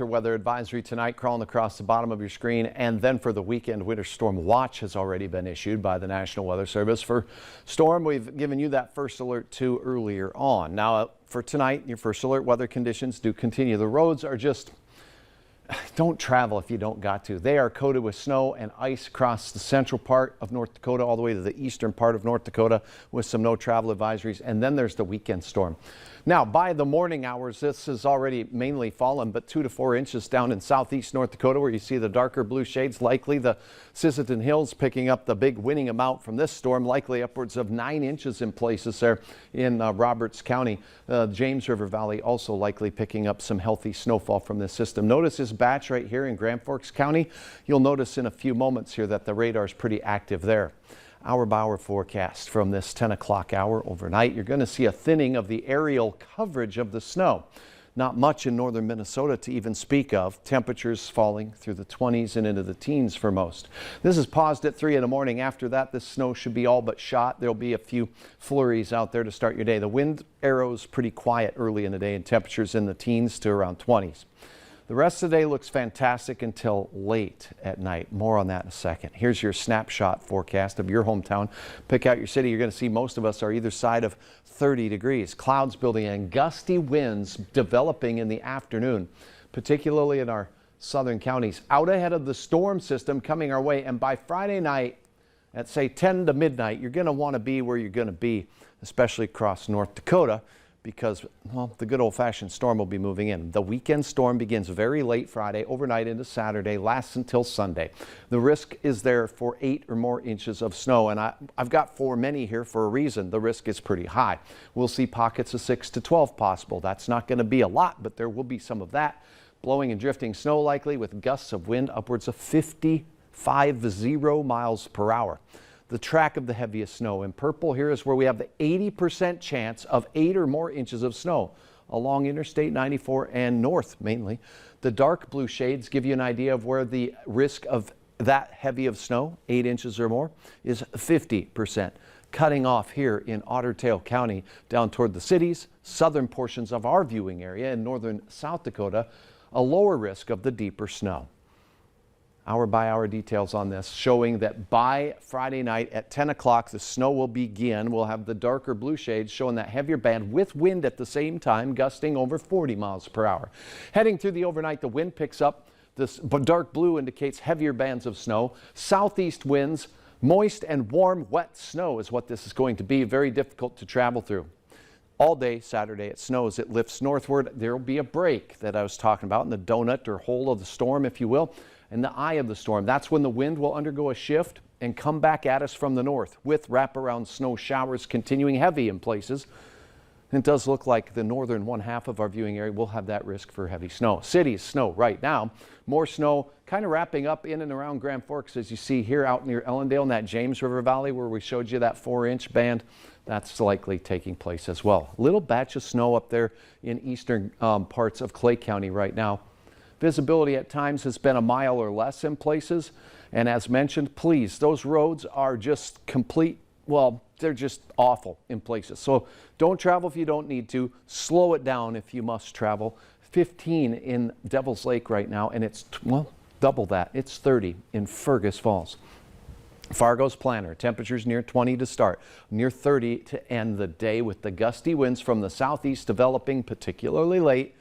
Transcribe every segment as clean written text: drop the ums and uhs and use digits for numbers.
Weather advisory tonight crawling across the bottom of your screen, and then for the weekend, winter storm watch has already been issued by the National Weather Service. For storm, we've given you that first alert too earlier on. Now for tonight, your first alert weather conditions do continue. The roads are just, don't travel if you don't got to. They are coated with snow and ice across the central part of North Dakota all the way to the eastern part of North Dakota with some no travel advisories. And then there's the weekend storm. Now by the morning hours, this has already mainly fallen, but 2 to 4 inches down in southeast North Dakota where you see the darker blue shades. Likely the Sisseton Hills picking up the big winning amount from this storm, likely upwards of 9 inches in places there in Roberts County. James River Valley also likely picking up some healthy snowfall from this system. Notice this batch right here in Grand Forks County. You'll notice in a few moments here that the radar is pretty active there. Hour-by-hour forecast from this 10 o'clock hour overnight. You're going to see a thinning of the aerial coverage of the snow. Not much in northern Minnesota to even speak of. Temperatures falling through the 20s and into the teens for most. This is paused at 3 in the morning. After that, this snow should be all but shot. There'll be a few flurries out there to start your day. The wind arrows pretty quiet early in the day and temperatures in the teens to around 20s. The rest of the day looks fantastic until late at night. More on that in a second. Here's your snapshot forecast of your hometown. Pick out your city. You're going to see most of us are either side of 30 degrees. Clouds building and gusty winds developing in the afternoon, particularly in our southern counties. Out ahead of the storm system coming our way. And by Friday night at say 10 to midnight, you're going to want to be where you're going to be, especially across North Dakota, because, well, the good old-fashioned storm will be moving in. The weekend storm begins very late Friday, overnight into Saturday, lasts until Sunday. The risk is there for 8 or more inches of snow, and I've got for many here for a reason. The risk is pretty high. We'll see pockets of 6 to 12 possible. That's not going to be a lot, but there will be some of that. Blowing and drifting snow likely with gusts of wind upwards of 50 miles per hour. The track of the heaviest snow in purple here is where we have the 80% chance of 8 or more inches of snow along Interstate 94 and north mainly. The dark blue shades give you an idea of where the risk of that heavy of snow, 8 inches or more, is 50%. Cutting off here in Otter Tail County down toward the cities, southern portions of our viewing area in northern South Dakota, a lower risk of the deeper snow. Hour-by-hour details on this showing that by Friday night at 10 o'clock the snow will begin. We'll have the darker blue shades showing that heavier band with wind at the same time, gusting over 40 miles per hour. Heading through the overnight, the wind picks up. This dark blue indicates heavier bands of snow. Southeast winds, moist and warm, wet snow is what this is going to be. Very difficult to travel through. All day Saturday it snows. It lifts northward. There will be a break that I was talking about in the donut or hole of the storm, if you will. In the eye of the storm, that's when the wind will undergo a shift and come back at us from the north with wraparound snow showers continuing heavy in places. It does look like the northern one half of our viewing area will have that risk for heavy snow. Cities snow right now. More snow kind of wrapping up in and around Grand Forks, as you see here out near Ellendale in that James River Valley where we showed you that 4-inch band. That's likely taking place as well. Little batch of snow up there in eastern parts of Clay County right now. Visibility at times has been a mile or less in places. And as mentioned, please, those roads are just complete, well, they're just awful in places. So don't travel if you don't need to. Slow it down if you must travel. 15 in Devil's Lake right now, and it's, well, double that. It's 30 in Fergus Falls. Fargo's planner, temperatures near 20 to start, near 30 to end the day with the gusty winds from the southeast developing particularly late.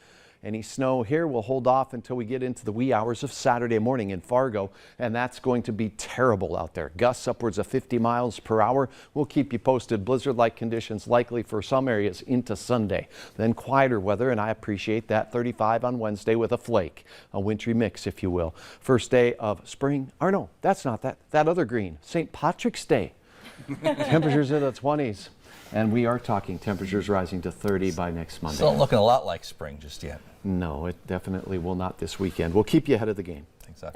Any snow here will hold off until we get into the wee hours of Saturday morning in Fargo, and that's going to be terrible out there. Gusts upwards of 50 miles per hour. We'll keep you posted. Blizzard-like conditions likely for some areas into Sunday. Then quieter weather, and I appreciate that. 35 on Wednesday with a flake, a wintry mix, if you will. First day of spring, or no, that's not that other green. St. Patrick's Day. Temperatures in the 20s. And we are talking temperatures rising to 30 by next Monday. Still looking a lot like spring just yet. No, it definitely will not this weekend. We'll keep you ahead of the game. Exactly.